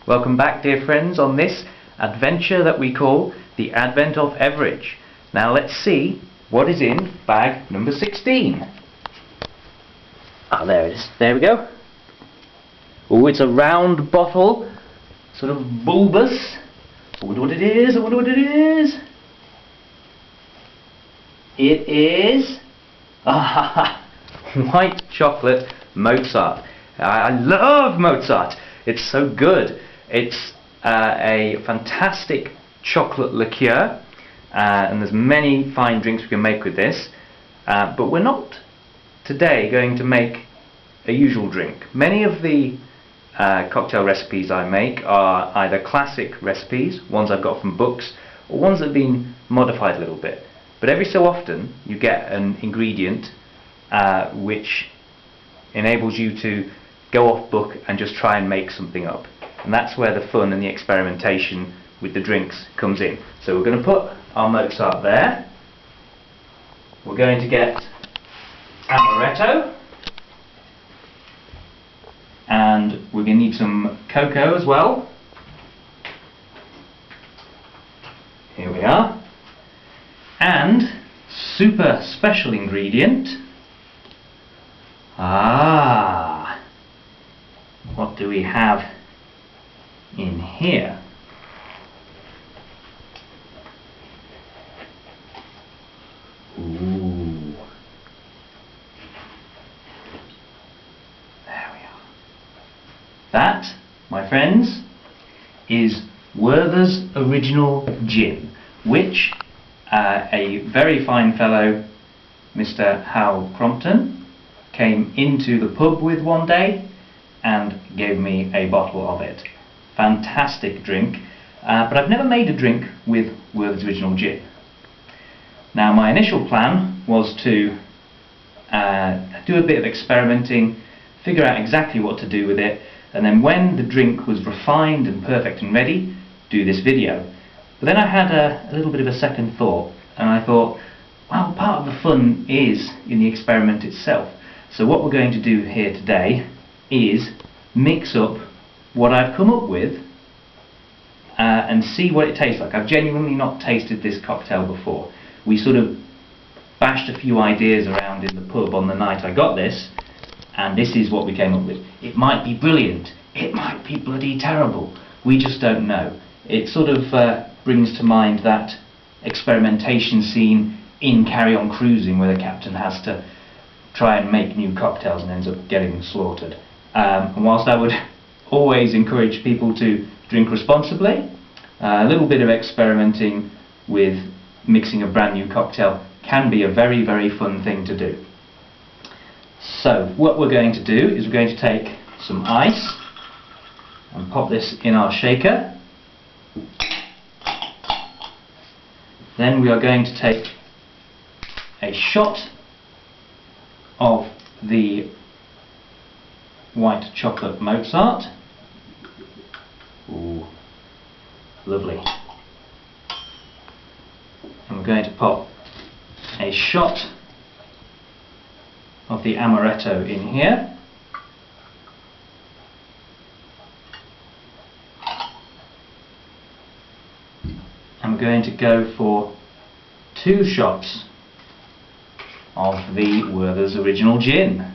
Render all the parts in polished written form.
Welcome back, dear friends, on this adventure that we call the Advent of Everidge. Now let's see what is in bag number 16. Ah, there it is. There we go. Oh, it's a round bottle, sort of bulbous. I wonder what it is. It is white chocolate Mozart. I love Mozart. It's so good. It's a fantastic chocolate liqueur, and there's many fine drinks we can make with this. But we're not today going to make a usual drink. Many of the cocktail recipes I make are either classic recipes, ones I've got from books, or ones that have been modified a little bit. But every so often you get an ingredient which enables you to go off book and just try and make something up. And that's where the fun and the experimentation with the drinks comes in. So we're going to put our Mozart there. We're going to get amaretto. And we're going to need some cocoa as well. Here we are. And super special ingredient. What do we have in here? Ooh. There we are. That, my friends, is Werther's Original Gin, which a very fine fellow, Mr. Hal Crompton, came into the pub with one day and gave me a bottle of it. Fantastic drink, but I've never made a drink with Werther's Original Gin. Now my initial plan was to do a bit of experimenting, figure out exactly what to do with it, and then when the drink was refined and perfect and ready, do this video. But then I had a little bit of a second thought, and I thought, well, part of the fun is in the experiment itself. So what we're going to do here today is mix up what I've come up with and see what it tastes like. I've genuinely not tasted this cocktail before. We sort of bashed a few ideas around in the pub on the night I got this, and this is what we came up with. It might be brilliant, it might be bloody terrible, we just don't know. It sort of brings to mind that experimentation scene in Carry On Cruising where the captain has to try and make new cocktails and ends up getting slaughtered. And whilst I would always encourage people to drink responsibly, a little bit of experimenting with mixing a brand new cocktail can be a very, very fun thing to do. So what we're going to do is we're going to take some ice and pop this in our shaker. Then we are going to take a shot of the white chocolate Mozart. Ooh, lovely. And we're going to pop a shot of the amaretto in here. And we're going to go for 2 shots of the Werther's Original Gin.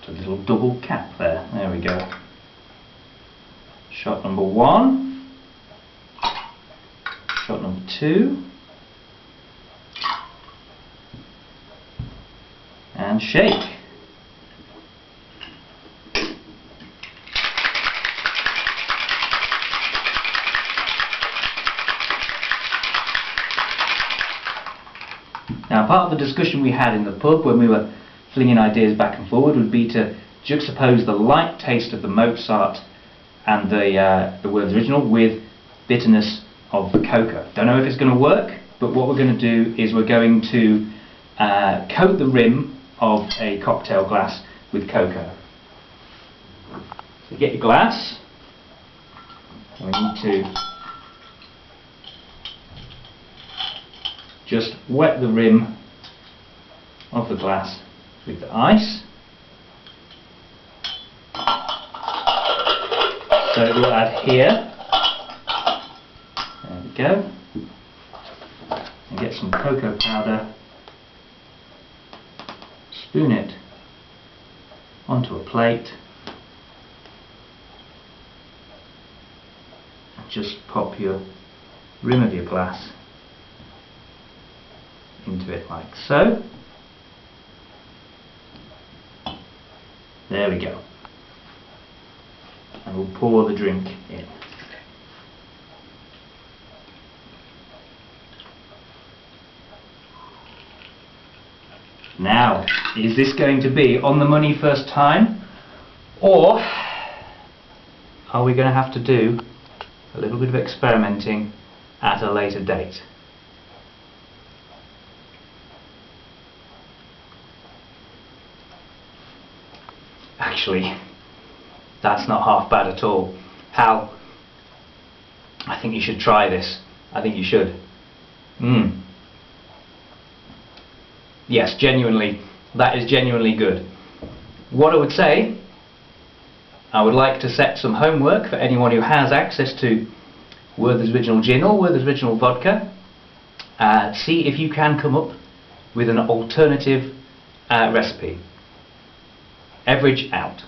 Got a little double cap there. There we go. Shot number 1. Shot number 2. And shake. Now, part of the discussion we had in the pub when we were flinging ideas back and forward would be to juxtapose the light taste of the Mozart and the Werther's Original with bitterness of the cocoa. Don't know if it's going to work, but what we're going to do is we're going to coat the rim of a cocktail glass with cocoa. So get your glass, and we need to just wet the rim of the glass with the ice. So we'll add here. There we go. And get some cocoa powder. Spoon it onto a plate. And just pop your rim of your glass into it like so. There we go. And we'll pour the drink in. Now, is this going to be on the money first time, or are we going to have to do a little bit of experimenting at a later date? Actually, that's not half bad at all. Hal, I think you should try this. I think you should. Yes, genuinely, that is genuinely good. What I would say, I would like to set some homework for anyone who has access to Werther's Original Gin or Werther's Original Vodka. See if you can come up with an alternative recipe. Everidge out.